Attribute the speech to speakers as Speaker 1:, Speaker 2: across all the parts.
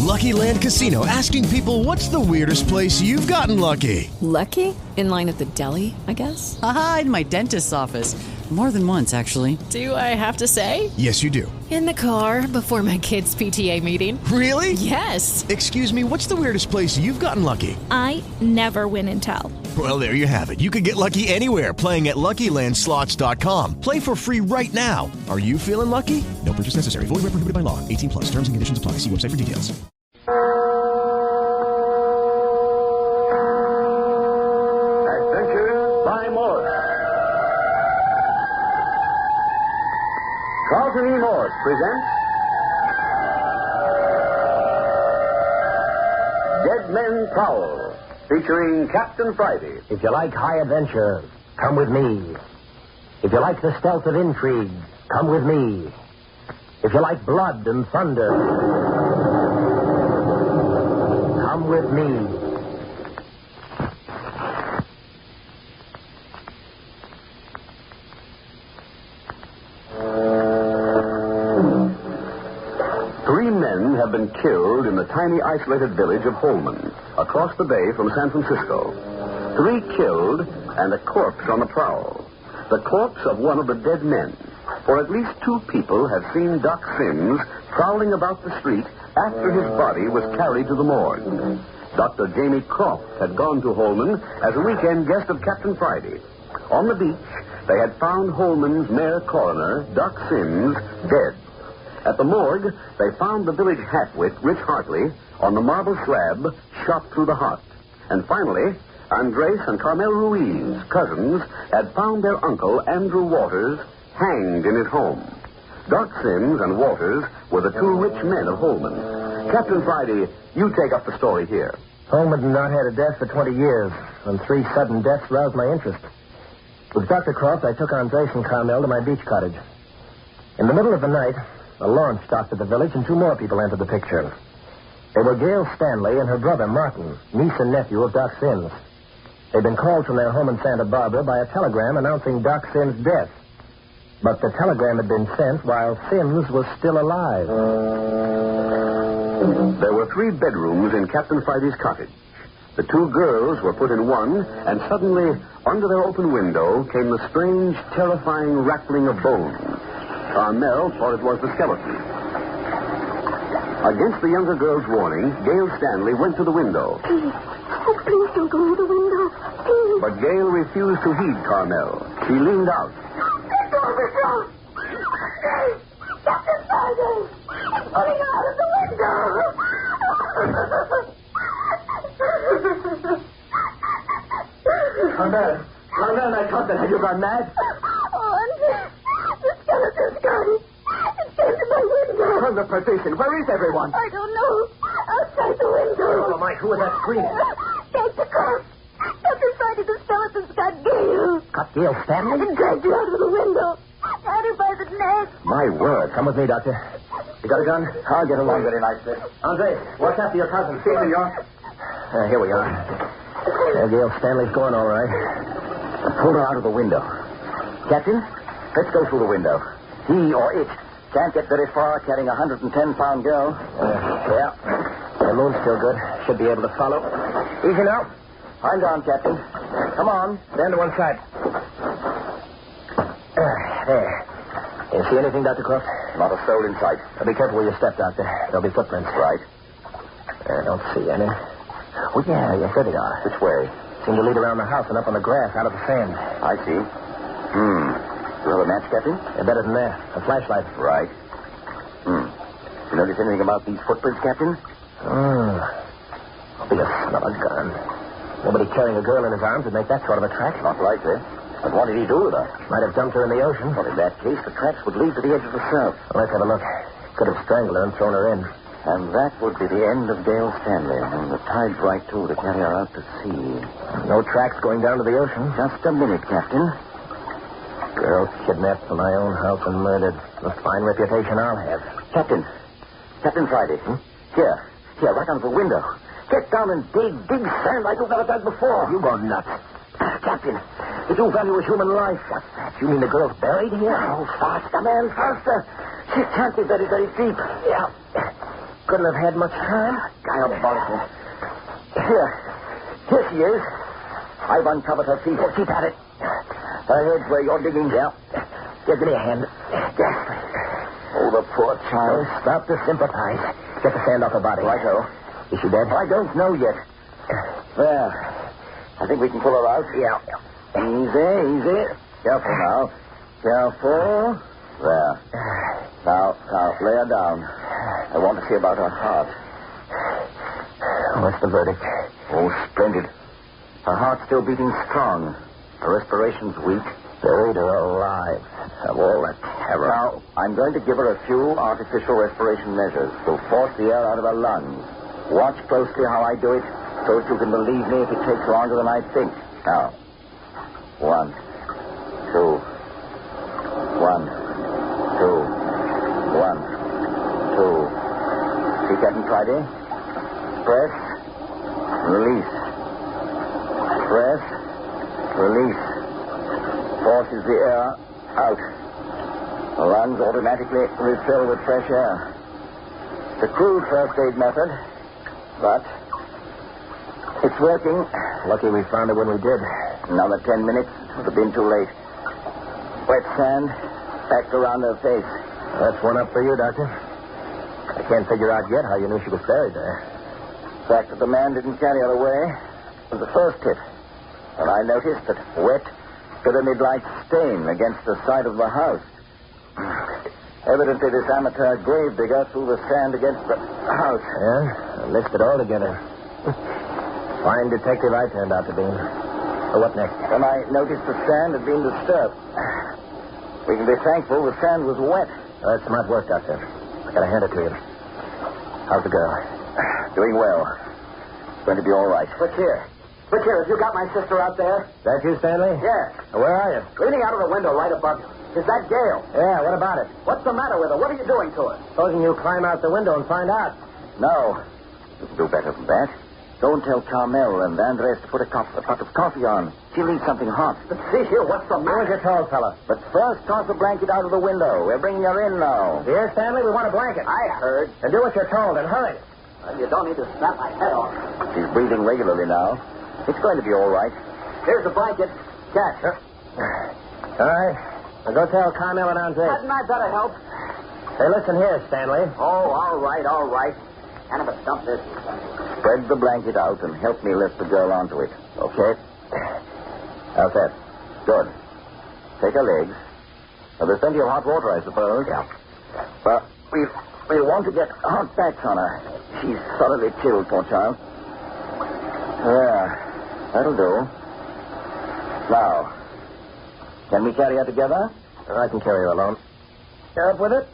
Speaker 1: Lucky Land Casino, asking people, what's the weirdest place you've gotten lucky?
Speaker 2: Lucky? In line at the deli, I guess?
Speaker 3: Aha, in my dentist's office. More than once, actually.
Speaker 2: Do I have to say?
Speaker 1: Yes, you do.
Speaker 2: In the car before my kids' PTA meeting.
Speaker 1: Really?
Speaker 2: Yes.
Speaker 1: Excuse me, what's the weirdest place you've gotten lucky?
Speaker 4: I never win and tell.
Speaker 1: Well, there you have it. You can get lucky anywhere, playing at LuckyLandSlots.com. Play for free right now. Are you feeling lucky? No purchase necessary. Void where prohibited by law. 18 plus. Terms and conditions apply. See website for details.
Speaker 5: Adventures by Morse. Carlton E. Morse presents Dead Men Prowl, featuring Captain Friday.
Speaker 6: If you like high adventure, come with me. If you like the stealth of intrigue, come with me. If you like blood and thunder, come with me.
Speaker 5: Three men have been killed in the tiny isolated village of Holman, across the bay from San Francisco. 3 killed and a corpse on the prowl. The corpse of one of the dead men. For at least 2 people have seen Doc Sims prowling about the street after his body was carried to the morgue. Dr. Jamie Croft had gone to Holman as a weekend guest of Captain Friday. On the beach, they had found Holman's mayor coroner, Doc Sims, dead. At the morgue, they found the village hatwit, Rich Hartley, on the marble slab, shot through the heart. And finally, Andres and Carmel Ruiz, cousins, had found their uncle, Andrew Waters, hanged in his home. Doc Sims and Waters were the 2 rich men of Holman. Captain Friday, you take up the story here.
Speaker 6: Holman had not had a death for 20 years, and 3 sudden deaths roused my interest. With Dr. Croft, I took Andres and Carmel to my beach cottage. In the middle of the night, a launch docked at the village, and 2 more people entered the picture. They were Gail Stanley and her brother, Martin, niece and nephew of Doc Sims. They'd been called from their home in Santa Barbara by a telegram announcing Doc Sims' death. But the telegram had been sent while Sims was still alive.
Speaker 5: There were 3 bedrooms in Captain Friday's cottage. The 2 girls were put in one, and suddenly, under their open window, came the strange, terrifying rattling of bones. Carmel thought it was the skeleton. Against the younger girl's warning, Gail Stanley went to the window.
Speaker 7: Please don't go to the window. Please.
Speaker 5: But Gail refused to heed Carmel. She leaned out.
Speaker 7: Let go of the door. Captain Friday. It's putting out of the window.
Speaker 6: Carmel, I thought that. Have you gone mad?
Speaker 7: The skeleton's gone. It came to my window.
Speaker 6: From the partition. Where is everyone?
Speaker 7: I don't know. Outside the window.
Speaker 6: Oh, Mike, who was that screaming?
Speaker 7: Dr. Croft. Captain Friday, the skeleton's got Gail.
Speaker 6: Got Gail Stanley?
Speaker 7: And dragged her out of the window. Had her by the neck.
Speaker 6: My word. Come with me, Doctor. You got a gun? I'll get along very nicely. Andre, watch after your cousin. Here we are. Here we are. Gail Stanley's going all right. Pull her out of the window. Captain, let's go through the window. He or it can't get very far carrying a 110-pound girl. Yeah. The moon's still good. Should be able to follow. Easy now. I'm down, Captain. Come on. Stand to one side. There. You see anything, Dr. Croft?
Speaker 5: Not a soul in sight.
Speaker 6: Be careful where you step, Doctor. There'll be footprints.
Speaker 5: Right.
Speaker 6: I don't see any. Oh, yeah, yes, there they are.
Speaker 5: Which way?
Speaker 6: Seem to lead around the house and up on the grass out of the sand.
Speaker 5: I see. You have a match, Captain?
Speaker 6: Better than that. A flashlight.
Speaker 5: Right. You notice anything about these footprints, Captain?
Speaker 6: Be a son of a gun. Nobody carrying a girl in his arms would make that sort of a track.
Speaker 5: Not likely. But what did he do with her?
Speaker 6: Might have dumped her in the ocean.
Speaker 5: Well, in that case, the tracks would lead to the edge of the surf.
Speaker 6: Well, let's have a look. Could have strangled her and thrown her in.
Speaker 5: And that would be the end of Gail Stanley. And the tide's right, too, to carry her out to sea.
Speaker 6: No tracks going down to the ocean.
Speaker 5: Just a minute, Captain.
Speaker 6: Girl kidnapped from my own house and murdered. A fine reputation I'll have.
Speaker 5: Captain Friday. Here, right under the window. Get down and dig sand like you've never done before.
Speaker 6: You go nuts.
Speaker 5: Captain, did you value a human life?
Speaker 6: What's that? You mean the girl's buried here?
Speaker 5: Oh, faster, man, faster. She can't be very, very deep.
Speaker 6: Yeah. couldn't have had much time.
Speaker 5: Diabolical. Here she is. I've uncovered her feet.
Speaker 6: Oh, keep at it.
Speaker 5: Her head's where you're digging.
Speaker 6: Yeah. Here, give me a hand.
Speaker 5: Oh, the poor child.
Speaker 6: Don't stop to sympathize. Get the sand off her body.
Speaker 5: Righto.
Speaker 6: Is she dead?
Speaker 5: I don't know yet. There. I think we can pull her out.
Speaker 6: Yeah.
Speaker 5: Easy. Careful now. Careful. There. Now, lay her down. I want to see about her heart.
Speaker 6: What's the verdict?
Speaker 5: Oh, splendid. Her heart's still beating strong. Her respiration's weak.
Speaker 6: Buried or alive? Of all that terror.
Speaker 5: Now, I'm going to give her a few artificial respiration measures to force the air out of her lungs. Watch closely how I do it so that you can believe me if it takes longer than I think. Now, 1, 2, 1, 2, 1, 2. See, Captain Friday? Press, release. Press, release. Forces the air out. The lungs automatically refill with fresh air. It's a crude first aid method, but it's working.
Speaker 6: Lucky we found it when we did.
Speaker 5: Another 10 minutes, it would have been too late. Wet sand packed around her face.
Speaker 6: That's one up for you, Doctor. I can't figure out yet how you knew she was buried there.
Speaker 5: The fact that the man didn't carry her away was the first tip. And I noticed that wet, pyramid-like stain against the side of the house. Evidently, this amateur grave digger threw the sand against the house.
Speaker 6: Yeah? Mixed it all together. Fine detective I turned out to be. So what next?
Speaker 5: Then I noticed the sand had been disturbed. We can be thankful the sand was wet.
Speaker 6: That's smart work, Doctor. I gotta hand it to you. How's the girl?
Speaker 5: Doing well. It's going to be all right.
Speaker 6: Look here, have you got my sister out there? That you, Stanley?
Speaker 5: Yes.
Speaker 6: Where are you?
Speaker 5: Leaning out of the window right above you. Is that Gail?
Speaker 6: Yeah, what about it?
Speaker 5: What's the matter with her? What are you doing to her?
Speaker 6: Supposing you climb out the window and find out.
Speaker 5: No. You can do better than that. Go and tell Carmel and Andres to put a pot of coffee on. She'll need something hot.
Speaker 6: But see here, what's the matter? Where's your tall fella?
Speaker 5: But first, toss the blanket out of the window. We're bringing her in now.
Speaker 6: Here, Stanley, we want a blanket.
Speaker 5: I heard.
Speaker 6: Then do what you're told and hurry.
Speaker 5: Well, you don't need to snap my head off. She's breathing regularly now. It's going to be all right. Here's the blanket. Catch.
Speaker 6: All right. Now go tell Carmel and Andres.
Speaker 5: Hadn't I better help?
Speaker 6: Hey, listen here, Stanley.
Speaker 5: Oh, all right. Kind of a dump this. Spread the blanket out and help me lift the girl onto it. Okay? How's that? Good. Take her legs. Now, there's plenty of hot water, I suppose.
Speaker 6: Yeah.
Speaker 5: But we want to get hot packs on her. She's thoroughly chilled, poor child. There. That'll do. Now, can we carry her together?
Speaker 6: I can carry her alone. You up with it?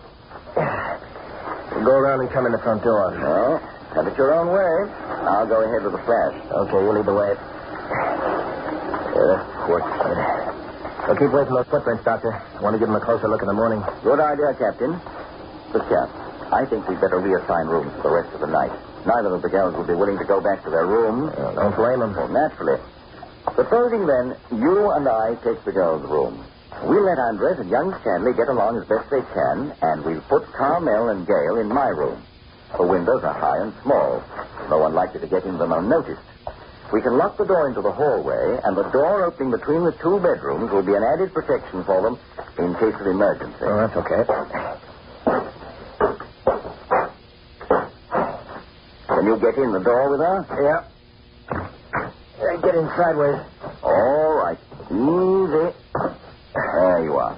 Speaker 6: We'll go around and come in the front door.
Speaker 5: No. Have it your own way. I'll go ahead with the flash.
Speaker 6: Okay, you lead the way. Poor kid. So keep away from those footprints, Doctor. I want to give him a closer look in the morning.
Speaker 5: Good idea, Captain. But, Cap, I think we'd better reassign rooms for the rest of the night. Neither of the girls will be willing to go back to their rooms.
Speaker 6: Don't blame them.
Speaker 5: Well, naturally. Supposing, then, you and I take the girls' room. We'll let Andres and young Stanley get along as best they can, and we'll put Carmel and Gail in my room. The windows are high and small. No one likely to get in them unnoticed. We can lock the door into the hallway, and the door opening between the two bedrooms will be an added protection for them in case of emergency.
Speaker 6: Oh, that's okay.
Speaker 5: Can you get in the door with her?
Speaker 6: Yeah. Get in sideways.
Speaker 5: All right. Easy. There you are.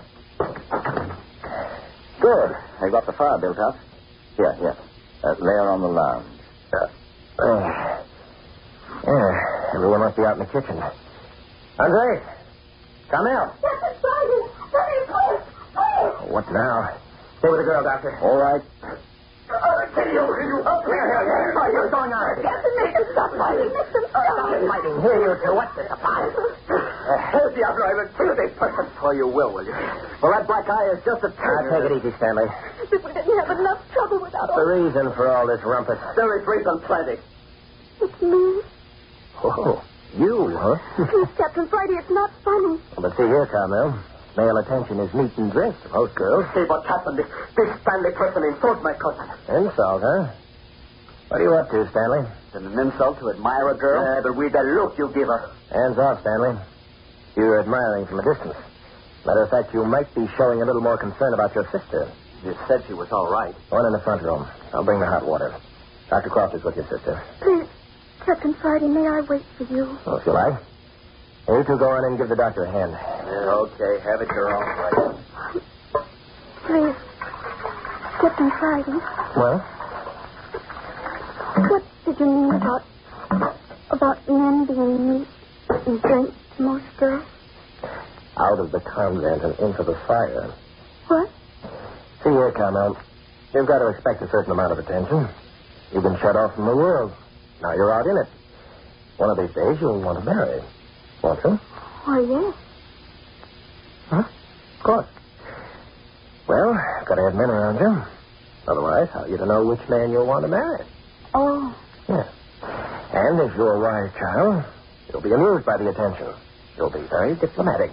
Speaker 5: Good. I got the fire built up. Here. Lay her on the lounge.
Speaker 6: Everyone must be out in the kitchen. Andre! Carmel!
Speaker 7: Captain Friday! Hurry, please!
Speaker 6: What now? Stay with the girl, Doctor.
Speaker 5: All right.
Speaker 6: What's going on?
Speaker 7: Captain, make them stop fighting. Make them stop.
Speaker 6: Fighting. Here, you two. What's this about?
Speaker 5: Diablo, I will kill this person. Oh, you will you? Well, that black eye is just a turn.
Speaker 6: Take it easy, Stanley.
Speaker 7: If we didn't have enough trouble without
Speaker 6: The
Speaker 7: all...
Speaker 6: reason for all this rumpus.
Speaker 5: There is reason plenty.
Speaker 7: It's me.
Speaker 6: Oh, you, huh?
Speaker 7: Please, Captain Friday, it's not funny.
Speaker 6: But see here, Carmel. Male attention is neat and dressed to most girls.
Speaker 5: See what happened. This Stanley person insulted my cousin.
Speaker 6: Insult, huh? What are you up to, Stanley?
Speaker 5: Is it an insult to admire a girl?
Speaker 6: But with the look you give her. Hands off, Stanley. You're admiring from a distance. Matter of fact, you might be showing a little more concern about your sister.
Speaker 5: You said she was all right.
Speaker 6: One in the front room. I'll bring the hot water. Dr. Croft is with your sister.
Speaker 7: Please, Captain Friday, may I wait for you?
Speaker 6: Oh, if you like. You two go in and give the doctor a hand.
Speaker 5: Yeah, okay. Have it your own way.
Speaker 7: Please, Captain Friday.
Speaker 6: Well?
Speaker 7: What did you mean about men being meat and drink to most girls?
Speaker 6: Out of the convent and into the fire.
Speaker 7: What?
Speaker 6: See here, Carmel. You've got to expect a certain amount of attention. You've been shut off from the world. Now you're out in it. One of these days you'll want to marry. Won't you?
Speaker 7: Why, yes.
Speaker 6: Huh? Of course. Well, got to have men around you. Otherwise, how are you to know which man you'll want to marry?
Speaker 7: Oh.
Speaker 6: Yeah. And if you're a wise child, you'll be amused by the attention. You'll be very diplomatic.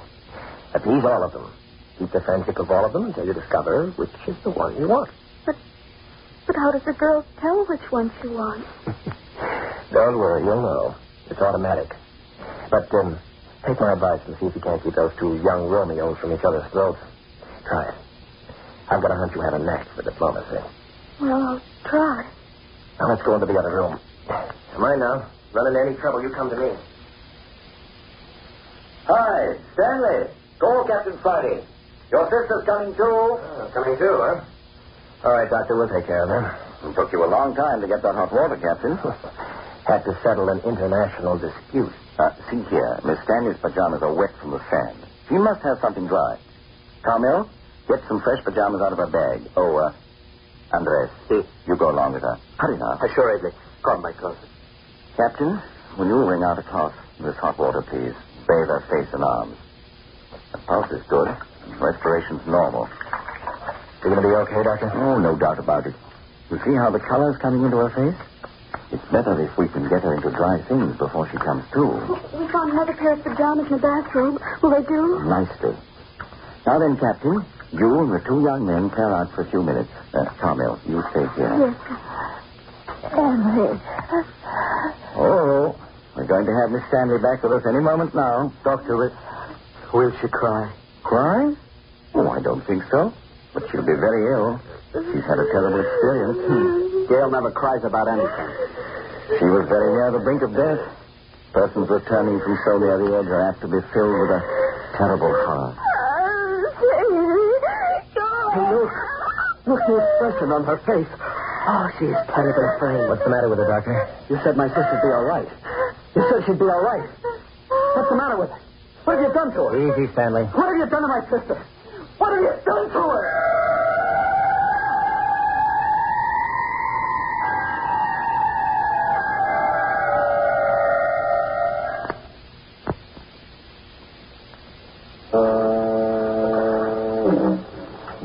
Speaker 6: Appease all of them. Keep the friendship of all of them until you discover which is the one you want.
Speaker 7: But how does a girl tell which one she wants?
Speaker 6: Don't worry, you'll know. It's automatic. But take my advice and see if you can't keep those two young Romeos from each other's throats. Try it. I've got a hunch you have a knack for diplomacy.
Speaker 7: Well, I'll try.
Speaker 6: Now let's go into the other room. Mind now. Run into any trouble, you come to me.
Speaker 5: Hi, Stanley. Go, Captain Friday. Your sister's coming too.
Speaker 6: Coming too, huh? All right, Doctor, we'll take care of her.
Speaker 5: It took you a long time to get that hot water, Captain.
Speaker 6: Had to settle an international dispute.
Speaker 5: See here, Miss Stanley's pajamas are wet from the sand. She must have something dry. Carmel, get some fresh pajamas out of her bag. Oh, Andres, you go along with her. Hurry now.
Speaker 6: Assuredly. Call my closet.
Speaker 5: Captain, will you wring out a cloth in this hot water, please? Bathe her face and arms. The pulse is good. Respiration's normal.
Speaker 6: You going to be okay, Doctor?
Speaker 5: Oh, no doubt about it. You see how the color's coming into her face? It's better if we can get her into dry things before she comes to.
Speaker 7: We found another pair of pajamas in the bathroom. Will they do?
Speaker 5: Nicely. Now then, Captain, you and the two young men clear out for a few minutes. Carmel, you stay here.
Speaker 7: Yes. Emily.
Speaker 5: Oh, we're going to have Miss Stanley back with us any moment now.
Speaker 6: Doctor, will she cry?
Speaker 5: Cry? Oh, I don't think so. But she'll be very ill. She's had a terrible experience.
Speaker 6: Gail never cries about anything.
Speaker 5: She was very near the brink of death. Persons returning from so near the edge are apt to be filled with a terrible horror.
Speaker 6: Look the expression on her face. Oh, she's terribly afraid. What's the matter with her, Doctor? You said my sister'd be all right. You said she'd be all right. What's the matter with her? What have you done to her? Easy, Stanley. What have you done to my sister? What have you done to her?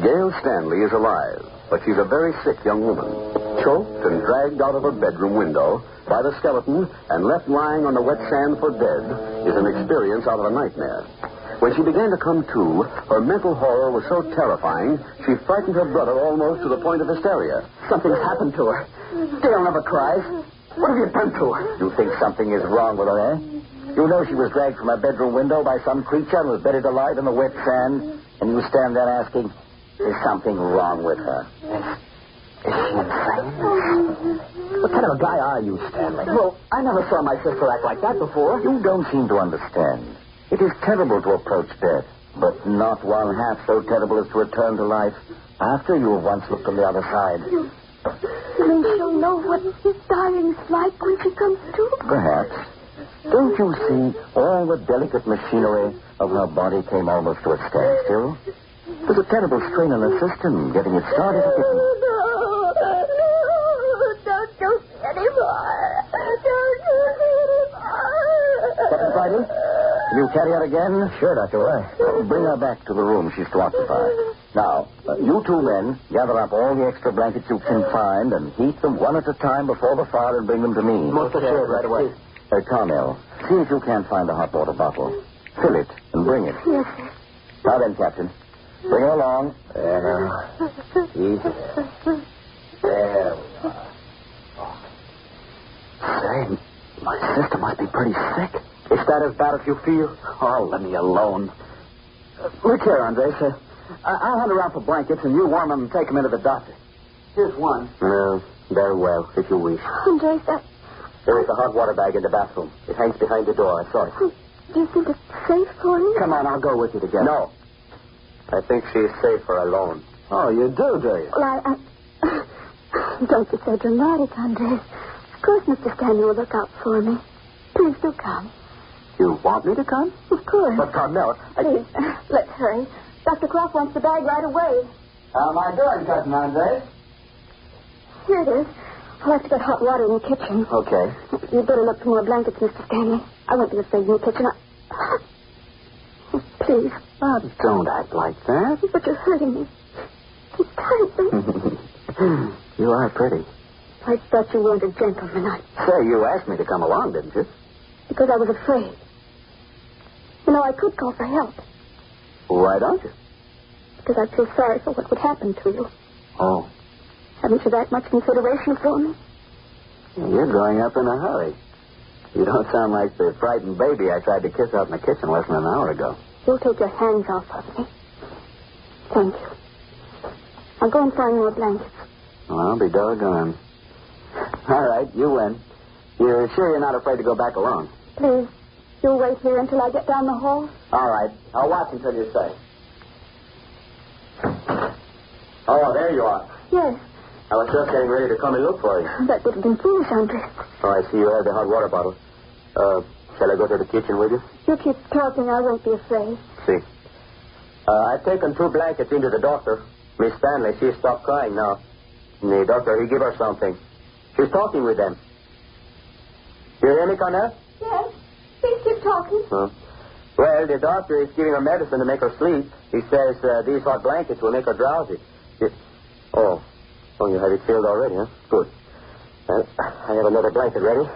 Speaker 5: Gail Stanley is alive, but she's a very sick young woman. Choked and dragged out of her bedroom window by the skeleton and left lying on the wet sand for dead is an experience out of a nightmare. When she began to come to, her mental horror was so terrifying, she frightened her brother almost to the point of hysteria.
Speaker 6: Something's happened to her. Gail never cries. What have you done to her?
Speaker 5: You think something is wrong with her, eh? You know she was dragged from her bedroom window by some creature and was buried alive in the wet sand, and you stand there asking, is something wrong with her?
Speaker 6: Is she insane? What kind of a guy are you, Stanley? Well, I never saw my sister act like that before.
Speaker 5: You don't seem to understand. It is terrible to approach death, but not one half so terrible as to return to life after you have once looked on the other side.
Speaker 7: You mean she'll know what his dying's like when she comes to?
Speaker 5: Perhaps. Don't you see all the delicate machinery of her body came almost to a standstill? There's a terrible strain on her system getting it started again.
Speaker 7: No, don't do it anymore. Don't do it anymore.
Speaker 5: Captain Friday, can you carry her again?
Speaker 6: Sure, Dr. Why?
Speaker 5: Bring her back to the room she's to occupy. Now, you two men, gather up all the extra blankets you can find and heat them one at a time before the fire and bring them to me.
Speaker 6: Most assured, right away.
Speaker 5: Carmel, see if you can't find a hot water bottle. Fill it and bring it.
Speaker 7: Yes, sir.
Speaker 5: Now then, Captain, bring her along.
Speaker 6: Easy. There we are. Say, my sister must be pretty sick. Is that as bad as you feel? Oh, let me alone. Look here, Andres. I'll hunt around for blankets, and you warm them and take them into the doctor. Here's one.
Speaker 5: Very well, if you wish.
Speaker 7: Andres,
Speaker 5: There is a hot water bag in the bathroom. It hangs behind the door. I saw it.
Speaker 7: do you think it's safe for me?
Speaker 6: Come on, I'll go with you together.
Speaker 5: No. I think she is safer alone.
Speaker 6: Oh, you do you?
Speaker 7: Well, I... Don't be so dramatic, Andres. Of course Mr. Stanley will look out for me. Please do come.
Speaker 6: You want me to come?
Speaker 7: Of course.
Speaker 6: But, Carmel,
Speaker 7: Please, let's hurry. Dr. Croft wants the bag right away.
Speaker 6: How am I doing, Cousin Andres?
Speaker 7: Here it is. I'll have to get hot water in the kitchen.
Speaker 6: Okay.
Speaker 7: You'd better look for more blankets, Mr. Stanley. I won't be afraid in the kitchen. Please.
Speaker 6: Oh, don't act like that.
Speaker 7: But you're hurting me. Keep tight.
Speaker 6: You are pretty.
Speaker 7: I thought you weren't a gentleman.
Speaker 6: Say, you asked me to come along, didn't you?
Speaker 7: Because I was afraid. You know, I could call for help.
Speaker 6: Why don't you?
Speaker 7: Because I feel sorry for what would happen to you.
Speaker 6: Oh.
Speaker 7: Haven't you that much consideration for me?
Speaker 6: You're growing up in a hurry. You don't sound like the frightened baby I tried to kiss out in the kitchen less than an hour ago.
Speaker 7: You'll take your hands off of me. Thank you. I'll go and find more blankets.
Speaker 6: Well, I'll be doggone. All right, you win. You're sure you're not afraid to go back alone?
Speaker 7: Please, you'll wait here until I get down the hall?
Speaker 6: All right. I'll watch until you say. Oh, there you are.
Speaker 7: Yes.
Speaker 5: I was just getting ready to come and look for you.
Speaker 7: That would have been foolish, Andres.
Speaker 5: Oh, I see you have the hot water bottle. Shall I go to the kitchen with you?
Speaker 7: You keep talking, I won't be afraid.
Speaker 5: See. I've taken 2 blankets into the doctor. Miss Stanley, she stopped crying now. The doctor, he give her something. She's talking with them. You hear me, Cornell?
Speaker 7: Yes. Please keep talking.
Speaker 5: Well, the doctor is giving her medicine to make her sleep. He says these hot blankets will make her drowsy. Oh, you have it filled already, huh? Good. Well, I have another blanket ready.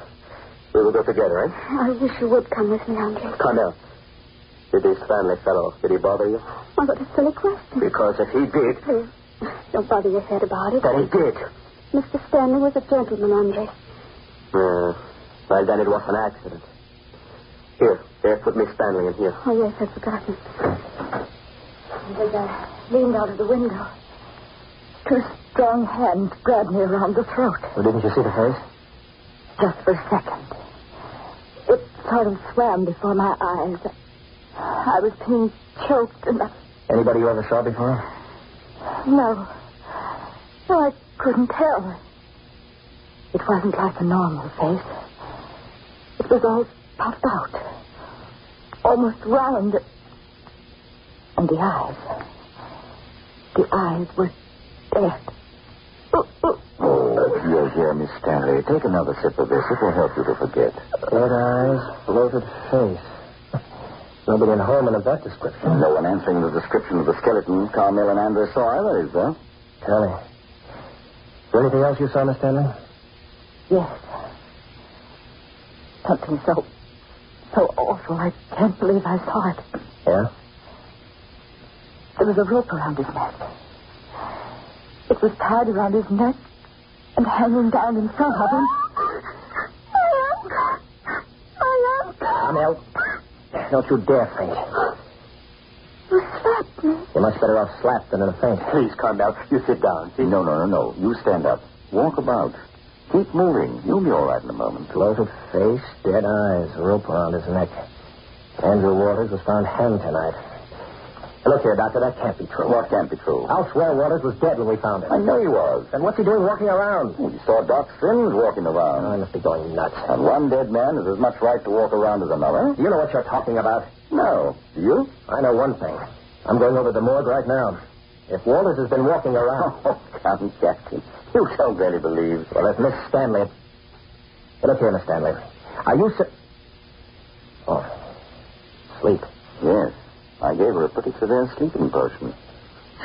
Speaker 5: We will go together, eh?
Speaker 7: I wish you would come with me, Andres.
Speaker 5: Cornell, did this Stanley fellow, did he bother you?
Speaker 7: Oh, what a silly question.
Speaker 5: Because if he did...
Speaker 7: Please, don't bother your head about it.
Speaker 5: That he did.
Speaker 7: Mr. Stanley was a gentleman, Andres.
Speaker 5: Well, then it was an accident. Here, put Miss Stanley in here.
Speaker 7: Oh, yes, I'd forgotten. As I leaned out of the window, 2 strong hands grabbed me around the throat.
Speaker 6: Well, didn't you see the face?
Speaker 7: Just for a second. It sort of swam before my eyes. I was being choked and
Speaker 6: Anybody you ever saw before?
Speaker 7: No. No, I couldn't tell. It wasn't like a normal face. It was all puffed out. Almost round. And the eyes. The eyes were dead.
Speaker 6: Here, Miss Stanley. Take another sip of this. It will help you to forget. Dead eyes, bloated face. Nobody in Holman of that description. No one answering the description of the skeleton Carmel and Andres saw either, is there? Tell me. Is there anything else you saw, Miss Stanley?
Speaker 7: Yes. Something so awful. I can't believe I saw it.
Speaker 6: Yeah?
Speaker 7: There was a rope around his neck. It was tied around his neck and hanging down in front of him. I am.
Speaker 6: Carmel, don't you dare faint.
Speaker 7: You slapped me.
Speaker 6: You're much better off slapped than in a faint.
Speaker 5: Please, Carmel, you sit down. See?
Speaker 6: No. You stand up. Walk about. Keep moving. You'll be all right in a moment. Bloated face, dead eyes, rope around his neck. Andrew Waters was found hanged tonight. Look here, Doctor, that can't be true. What can't be true? I'll swear Waters was dead when we found him. I know he was. Then what's he doing walking around? We saw Doc Sims walking around. I must be going nuts. And one dead man has as much right to walk around as another. Do you know what you're talking about? No. Do you? I know one thing. I'm going over to the morgue right now. If Waters has been walking around... Oh, come, Captain. You don't really believe. Well, if Miss Stanley... Hey, look here, Miss Stanley. Are you... Oh. Sleep. Yes. I gave her a pretty severe sleeping potion.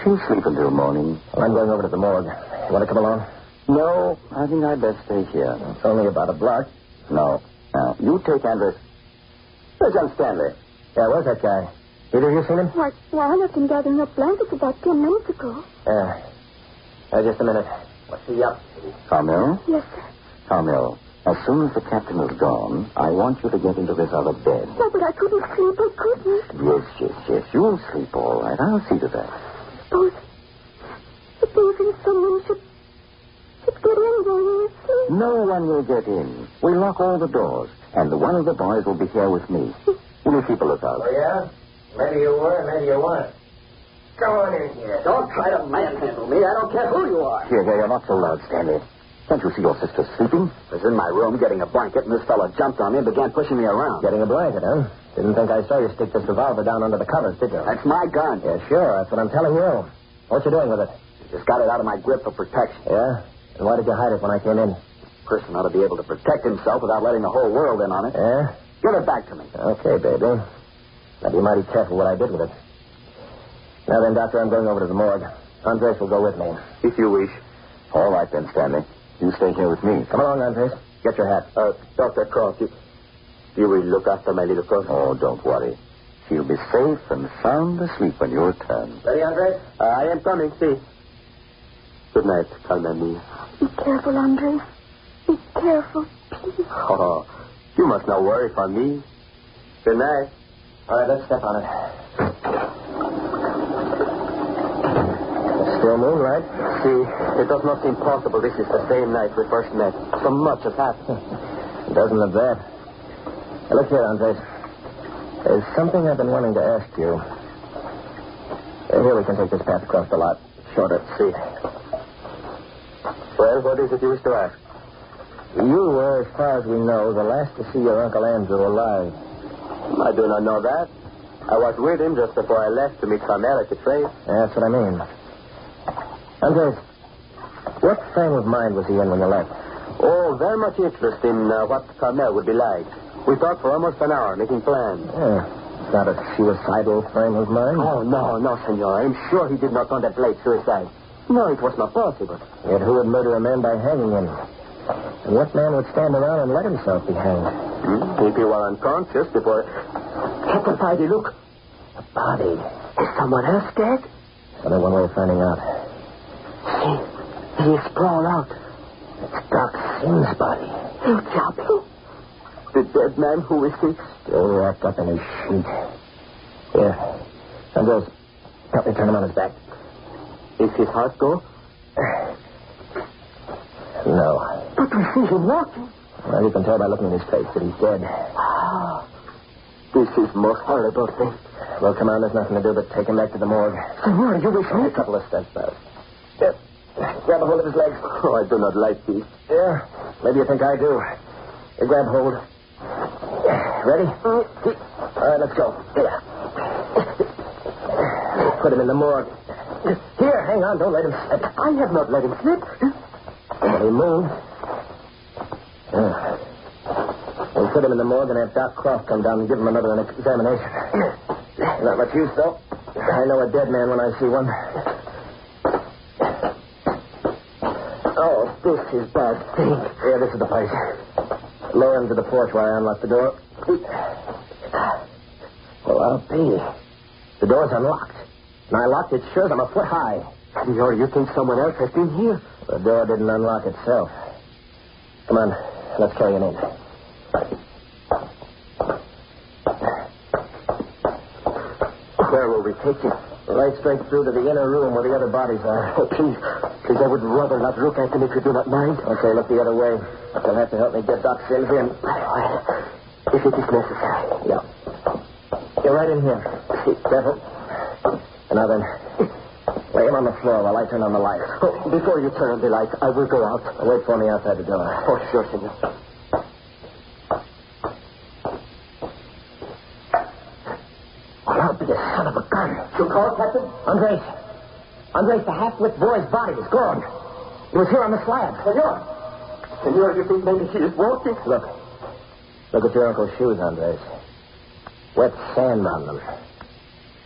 Speaker 6: She'll sleep until morning. Well, I'm going over to the morgue. You want to come along? No, I think I'd best stay here. It's only about a block. No. Now, you take Andres. Where's young Stanley? Yeah, where's that guy? Either of you seen him?
Speaker 7: Why, I left him gathering up blankets about 10 minutes ago.
Speaker 6: Yeah. Just a minute. What's he up to? Carmel?
Speaker 7: Yes, sir.
Speaker 6: Carmel,
Speaker 5: As soon as the captain is gone, I want you to get into this other bed.
Speaker 7: Oh, but I couldn't sleep. I couldn't.
Speaker 5: Yes. You'll sleep all right. I'll see to that.
Speaker 7: Supposing someone should get in there.
Speaker 5: No one will get in. We lock all the doors, and one of the boys will be here with me. Will you keep a lookout?
Speaker 6: Oh, yeah? Maybe you were, maybe you weren't. Come on in here. Don't try to manhandle me. I don't care who you are.
Speaker 5: Here, you're not so loud, Stanley. Can't you see your sister sleeping?
Speaker 6: I was in my room getting a blanket, and this fellow jumped on me and began pushing me around.
Speaker 8: Getting a blanket, huh? Didn't think I saw you stick this revolver down under the covers, did you?
Speaker 6: That's my gun.
Speaker 8: Yeah, sure. That's what I'm telling you. What you doing with it?
Speaker 6: Just got it out of my grip for protection.
Speaker 8: Yeah? And why did you hide it when I came in?
Speaker 6: A person ought to be able to protect himself without letting the whole world in on it.
Speaker 8: Yeah?
Speaker 6: Give it back to me.
Speaker 8: Okay, baby. Now be mighty careful what I did with it. Now then, Doctor, I'm going over to the morgue. Andres will go with me.
Speaker 5: If you wish. All right, then, Stanley. You stay here with me.
Speaker 8: Come along, Andres. Get your hat.
Speaker 6: Dr. Cross, you will look after my little cousin.
Speaker 5: Oh, don't worry. She'll be safe and sound asleep when you return.
Speaker 8: Ready, Andres?
Speaker 6: I am coming, see. Good night, Carmen mia.
Speaker 7: Be careful, Andres. Be careful, please.
Speaker 6: Oh, you must not worry for me. Good night.
Speaker 8: All right, let's step on it. Still moonlight.
Speaker 6: See, it does not seem possible this is the same night we first met. So much has happened.
Speaker 8: It doesn't look that. Now, look here, Andres. There's something I've been wanting to ask you. Here, we can take this path across the lot. Shorter.
Speaker 6: See. Well, what is it you wish to ask?
Speaker 8: You were, as far as we know, the last to see your Uncle Andrew alive.
Speaker 6: I do not know that. I was with him just before I left to meet Carmel at the train.
Speaker 8: That's what I mean. Andres, what frame of mind was he in when you left?
Speaker 6: Oh, very much interest in what Carmel would be like. We talked for almost an hour, making plans.
Speaker 8: Yeah. It's not a suicidal frame of mind?
Speaker 6: Oh, no, senor. I'm sure he did not contemplate suicide. No, it was not possible.
Speaker 8: Yet who would murder a man by hanging him? And what man would stand around and let himself be hanged?
Speaker 6: If he were unconscious before... Captain Spidey, look.
Speaker 8: A body.
Speaker 6: Is someone else dead?
Speaker 8: There's only one way of finding out.
Speaker 6: See, he is sprawled out.
Speaker 8: It's Doc Sim's body.
Speaker 6: El Diablo. The dead man, who is he?
Speaker 8: Still wrapped up in his sheet. Here. Andres, help me turn him on his back.
Speaker 6: Is his heart go?
Speaker 8: No.
Speaker 6: But we see him walking.
Speaker 8: Well, you can tell by looking at his face that he's dead.
Speaker 6: Ah, this is most horrible thing.
Speaker 8: Well, come on, there's nothing to do but take him back to the morgue.
Speaker 6: Senor, you wish me...
Speaker 8: A couple of steps fast. Here. Grab a hold of his legs.
Speaker 6: Oh, I do not like these.
Speaker 8: Yeah, maybe you think I do. You grab hold. Ready? All right, let's go. Put him in the morgue. Here, hang on, don't let him slip.
Speaker 6: I have not let him slip.
Speaker 8: But he moved. We'll put him in the morgue and have Doc Croft come down and give him another examination. Not much use, though. I know a dead man when I see one.
Speaker 6: Oh, this is bad thing.
Speaker 8: Yeah, this is the place. Lower him to the porch while I unlock the door. Well, I'll be. The door's unlocked. And I locked it sure as I'm a foot high.
Speaker 6: Senor, you think someone else has been here?
Speaker 8: The door didn't unlock itself. Come on, let's carry him in.
Speaker 6: Where will we take him?
Speaker 8: Right straight through to the inner room where the other bodies are.
Speaker 6: Oh, please. Please, I would rather not look at him if you do not mind.
Speaker 8: Okay, look the other way. You'll have to help me get Doc Sims in.
Speaker 6: If it is necessary.
Speaker 8: Yeah. You're right in here. Careful. And now then, lay him on the floor while I turn on the light.
Speaker 6: Oh, before you turn on the light, I will go out.
Speaker 8: Wait for me outside the door.
Speaker 6: Oh, sure, senor.
Speaker 8: Well, I'll be a son of a gun.
Speaker 6: You call, Captain?
Speaker 8: Andres, the half-wit boy's body is gone. He was here on the slab.
Speaker 6: Senor, you think maybe he is walking?
Speaker 8: Look at your uncle's shoes, Andres. Wet sand on them.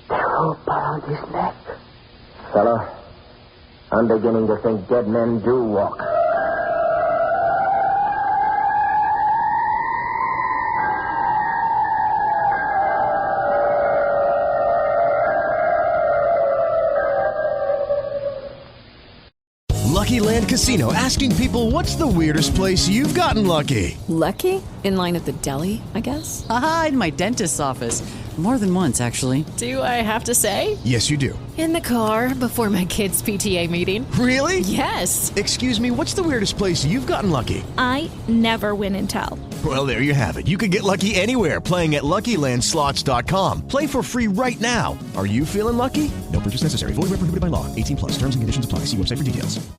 Speaker 6: The rope around his neck.
Speaker 8: Fellow, I'm beginning to think dead men do walk.
Speaker 1: Lucky Land Casino asking people, what's the weirdest place you've gotten lucky?
Speaker 2: Lucky? In line at the deli, I guess?
Speaker 3: Aha, in my dentist's office. More than once, actually.
Speaker 2: Do I have to say?
Speaker 1: Yes, you do.
Speaker 2: In the car before my kids' PTA meeting.
Speaker 1: Really?
Speaker 2: Yes.
Speaker 1: Excuse me, what's the weirdest place you've gotten lucky?
Speaker 4: I never win and tell.
Speaker 1: Well, there you have it. You can get lucky anywhere, playing at LuckyLandSlots.com. Play for free right now. Are you feeling lucky? No purchase necessary. Void where prohibited by law. 18 plus. Terms and conditions apply. See website for details.